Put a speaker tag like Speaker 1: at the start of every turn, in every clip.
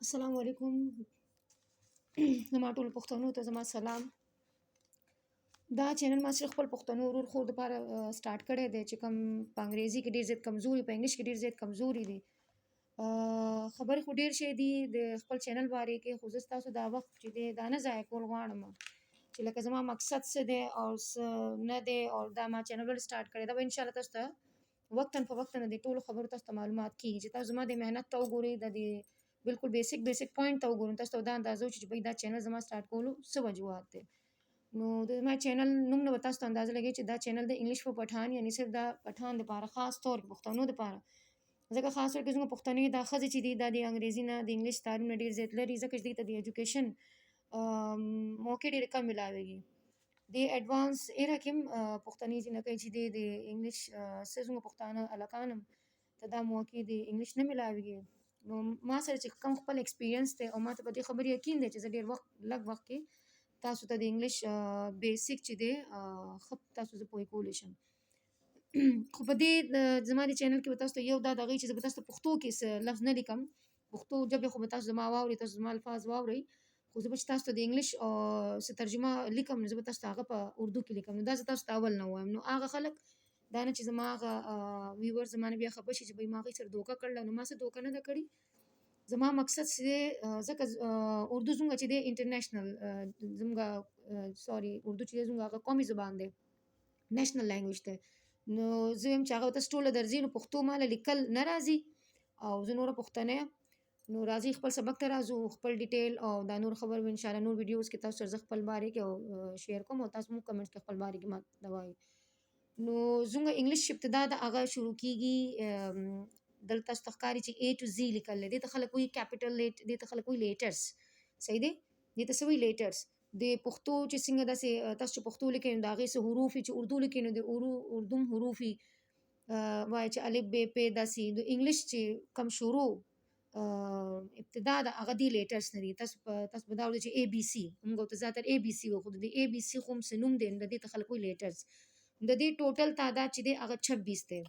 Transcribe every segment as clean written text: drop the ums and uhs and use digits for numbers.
Speaker 1: السلام علیکم. زما ټول پښتنو ته زما سلام. دا چینل ما صرف خپل پښتنو ورور خور دپاره سټارټ کړی دی چې کوم په انګریزي کې ډېر زیات کمزوري، په انګلیش کې ډېر زیات کمزوري دي. خبرې خو ډېر شی دي د خپل چینل بارے کې، خو زه ستاسو دا وخت چې دی دا نه ضایع کول غواړم چې لکه زما مقصد څه دی او څه نه دی، او دا ما چینل ولې سټارټ کړی دا به انشاءالله تاسو ته وقتاً فوقتاً د ټولو خبرو تاسو ته معلومات کېږي چې تاسو زما د محنت ته وګورئ، د دې بالکل بیسیک پوینټ ته وګورئ، تاسو ته دا اندازه وشي چې دا چینل زما سټارټ کولو څه وجوهات دی. نو د ما چینل نوم نه به تاسو ته اندازه لګي چې دا چینل د انګلیش په پټھان یعنی صرف دا پټھان دپاره، خاص طور په پښتنو دپاره، ځکه خاص طور کې زموږ پښتنې دا ښځې چې دي دا د انګریزي نه د انګلیش تعلیم نه ډېر زیات لري، ځکه چې دوی ته د ایجوکیشن موقع ډېرې کم ملاویږي. د ایډوانس ایرا کې هم پښتنې جنکۍ چې دی د انګلیش څه زموږ پښتانه هلکان هم ته دا موقع د انګلیش نه ملاویږي. نو ما سره چې کوم خپل ایکسپیرینس دی او ما ته په دې خبرې یقین دی چې زه ډېر لږ وخت کې تاسو ته د انګلیش بیسیک چې دی ښه تاسو زه پوه کولی شم. خو په دې زما د چینل کې به تاسو ته یو دا دغه چې زه به تاسو ته پښتو کې څه لفظ نه لیکم، پښتو ژبې خو به تاسو زما واورئ، تاسو زما الفاظ واورئ، خو زه به چې تاسو ته د انګلیش څه ترجمه لیکم نو زه به تاسو ته هغه په اردو کې لیکم. نو دا زه تاسو ته اول نه وایم، نو هغه خلک دا نه چې زما هغه ویورز زما نه بیا خفه شي چې بهی ما هغوی سره دوکه کړله، نو ما څه دوکه نه ده کړې. زما مقصد چې دی ځکه اردو زموږ چې دی انټرنیشنل زموږ سوري اردو چې دی زموږ هغه قومي زبان دی، نیشنل لینګویج دی. نو زه وایم چې هغه تاسو ټوله درځي، نو پښتو ماله لیکل نه راځي او زه نوره پښتنه یم، نو راځي خپل سبق ته راځو، خپل ډیټیل او دا نور خبر به انشاءالله نور ویډیوز کې تاسو سره زه خپل باره کې او شیر کوم او تاسو مو کمنټس کې خپل باره کې ما ته وایي. نو زموږ انګلیش ابتدا د هغه شروع کیږي دلته تاسو ته ښکاري چې A to Z لیکل دی، دې ته خلک وایي کیپیټل لیټ، دې ته خلک وایي لیټرز، صحیح دی، دې ته څه وایي لیټرز. د پښتو چې څنګه داسې تاسو چې پښتو لیکئ نو د هغې څه حروف وي چې اردو لیکئ نو د اردو هم حروف وي، وایي چې الف ب پ داسې. د انګلیش چې کم شروع ابتدا د هغه دې لیټرز نه دي، تاسو به دا اورئ چې A B C، موږ ورته زیاتر A B C وایو، خو د A B C خو هم څه نوم دی، د دې ته خلک وایي لیټرز. د دې ټوټل تعداد چې دی هغه 26 دی،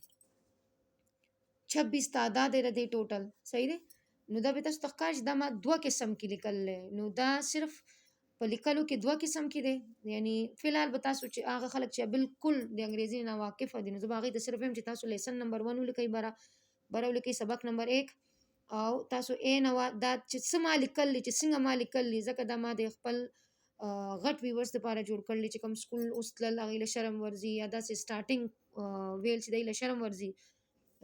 Speaker 1: 26 تعداد دی د دې ټوټل، صحیح دی. نو دا به تاسو ته ښکاري چې دا ما 2 قسم کې لیکلی، نو دا صرف په لیکلو کې 2 قسم کې دی، یعنی فلحال به تاسو چې هغه خلک چې بالکل د انګریزي نه واقفه دي نو زه به هغوی ته صرف وایم چې تاسو لیسن نمبر 1 ولیکئ، بره ولیکئ سبق نمبر 1 او تاسو A نه دا چې څه ما لیکلی چې څنګه ما لیکلی، ځکه دا ما د خپل غټ ویورز دپاره جوړ کړلی چې کوم سکول اوس تلل هغوی له شرم ورځي یا داسې سټارټینګ ویل چې دی له شرم ورځي،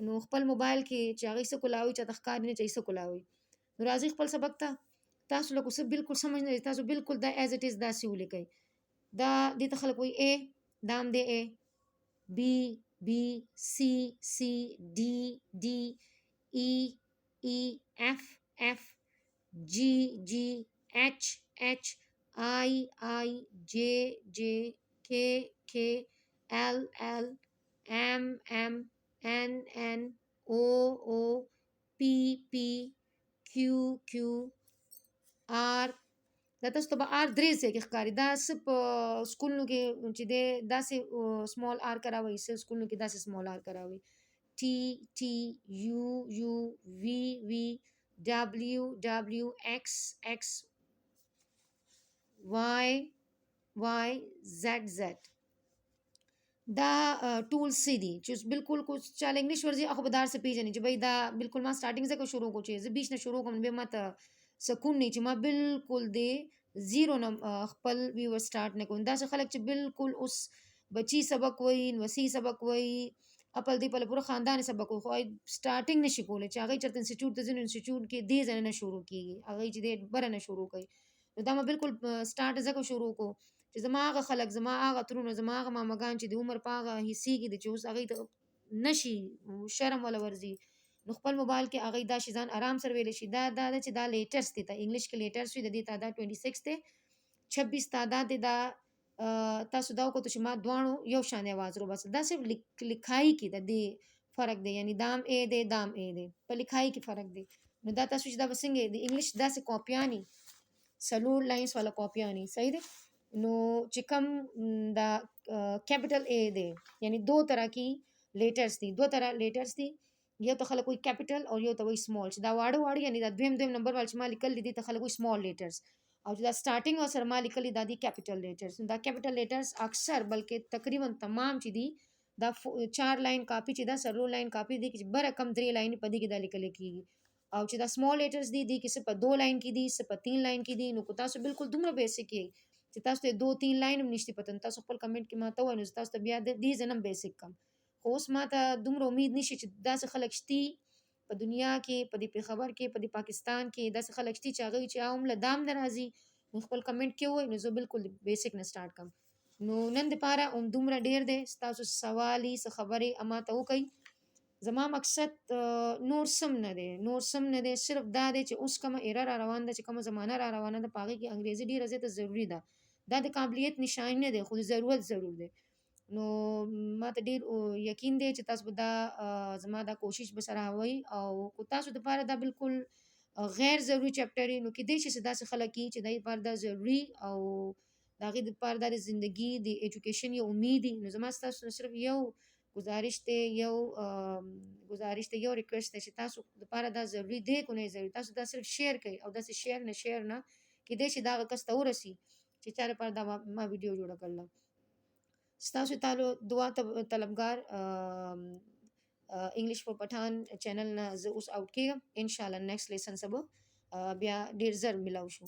Speaker 1: نو خپل موبایل کې چې هغوی څه کولاوي چاته ښکاري نه چې څه کولاوي، نو راځئ خپل سبق ته. تاسو لکه څه بالکل سمجھ نه تاسو بالکل دا ایز اټ از داسې ولیکئ. دا دې ته خلک وایي A، دا هم دی A، B B C C D D E E F F G G H H I I J J K K L L M M N N O O P P Q Q R. دا تاسو ته به آر درې ځای کې ښکاري، دا څه په سکولونو کې چې دی داسې سمال آر کراوئ، څه سکولونو کې داسې سمال آر کراوئ، ټي ټي یو یو وي وي ډبلیو ډبلیو ایکس ایکس وای وای زیډ زیډ. دا ټول څه دي چې بالکل کو چاله انګلیش ورځي هغه به دا څه پیژني چې بھائی دا بالکل ما سټارټینګ ځکه شروع کو چې زه بیچ نه شروع کوم بیا ما ته سکون نه چې ما بالکل دی زیرو نه خپل ویور سټارټ نه کوم. داسې خلک چې بالکل اوس بچي سبق وایي، نوسي سبق وایي، خپل دی په پوره خاندان سبق وایي، خو سټارټینګ نشي کولی چې هغوی چېرته انسټیټیوټ ته ځي نو انسټیټیوټ کې دې ځای نه شروع کېږي، هغوی چې دی بره نه شروع کوي. نو دا ما بالکل سټارټ ځکه شروع کو چې زما هغه خلک، زما هغه ترونه، زما هغه مامګان چې د عمر په هغه حصې کې دي چې اوس هغوی ته نشي شرم وله ورځي، نو خپل موبایل کې هغوی دا شي ځان آرام سره ویلی شي. دا ده چې دا لیټرس دی، ته انګلیش کې لیټرس وي، د دې تعداد 26 دی، 26 تعداد دی. دا تاسو دا وکتو چې ما دواړو یو شان اواز رو بس، دا صرف لیکایي کې د دې فرق دی، یعنی دام A دی دام A دی، په لیکایي کې فرق دی. نو دا تاسو چې دا به څنګه د انګلیش داسې کاپیانې 4 لاینز والا کاپیانې، صحیح دی. نو چې کم دا کیپیٹل A دی یعنی 2 तरह کی لیٹرز دی، 2 तरह لیٹرز دی، یو ته خلک وایي کیپټل او یو ته وایي سمال، چې دا واړه یعنی دا دویم نمبر وال چې ما لیکل دي ته خلک وایي سمال لیټرز، او چې دا سټارټینګ ورسره ما لیکلي دا دي کیپټل لیټرز. دا کیپټل لیټرز اکثر بلکې تقریبا تمام چې دي دا 4 لاین کاپي چې دا سرو لاین کاپي دي چې بره کم 3 لاین په دې کې دا لیکل کیږي، او چې دا سمال لیټرز دي دي کې څه په 2 لاین کې دي څه په 3 لاین کې دي. نو کو تاسو بالکل دومره بیسیک یې چې تاسو ته 2-3 لاین هم نشته پته، تاسو خپل کمنټ کې ماته وایئ نو تاسو ته بیا دې زنم بیسیک کم. خو اوس ماته دومره امید نشي چې داسې خلک شتي په دنیا کې، په دې پیښور کې، په دې پاکستان کې داسې خلک شتي چې هغه چې هم له دام نه راځي نو خپل کمنټ کې وایي نو زه بالکل بیسیک نه سٹارټ کم. نو نن دپاره هم دومره ډیر دی، ستاسو سوالي څه خبرې اما ته وکئ. زما مقصد نور سم نه دی، صرف دا دی چې اوس کومه ایره را روان ده، چې کومه زمانه را روانه ده په هغې کې انګریزي ډېره زیاته ضروري ده. دا د قابلیت نشان نه دی خو د ضرورت ضرور دی. نو ما ته ډیر یقین دی چې تاسو به دا زما دا کوشش به سره وي، او کو تاسو دپاره دا بالکل غیر ضروري چپټر نو کېدای شي چې داسې خلک وي چې دای لپاره دا ضروري او د هغې دپاره دا د زندګي د ایجوکیشن یو امید وي. نو زما ستاسو نه صرف یو گزارش دی، یو ریکویسټ دی چې تاسو دپاره دا ضروري دی کو نه ضروري تاسو دا صرف شیر کړئ، او داسې شیر نه کېدای شي دا هغه کس ته ورسي چې چا لپاره دا ما ویډیو جوړه کړله. ستاسو تعالی دعا طلبګار انګلیش په پټان چینل نه زه اوس آوټ کېږم. ان شاء الله نیکسٹ لیسن سبا بیا ډیر زر ملاو شو.